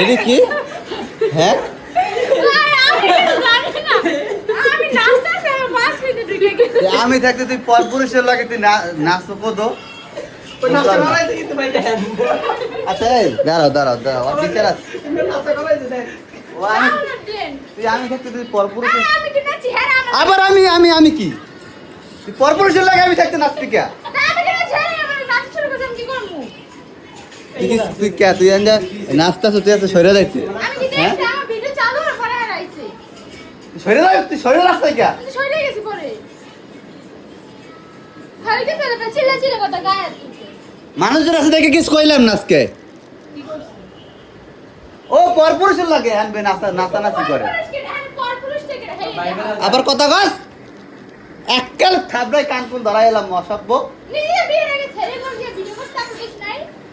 এটা কি? হ্যাঁ আমি থাকতে তুই পরপুরুষের লাগে তুই নাচো কদো। আচ্ছা দাঁড়াও দাঁড়াও দাঁড়াও আর বিচার আছে। তুই আমি থাকতে তুই পরপুরুষের আবার আমি আমি আমি কি তুই পরপুরুষের লাগে আমি থাকতে নাচবি কে? তুই কে তুই নাচতাছ তুই আছে সরে যাইতে হ্যাঁ সরে যাই তুই সরে রাস্তায় কে? মানুষজন আছে দেখে কিছু কইলাম না আজকে। ও পরপুরুষের লাগে আনবে নাচা নাচানাচি করে আবার কথা কস এককাল থাবড়াই কানকুল ধরা এলাম অসভ্য।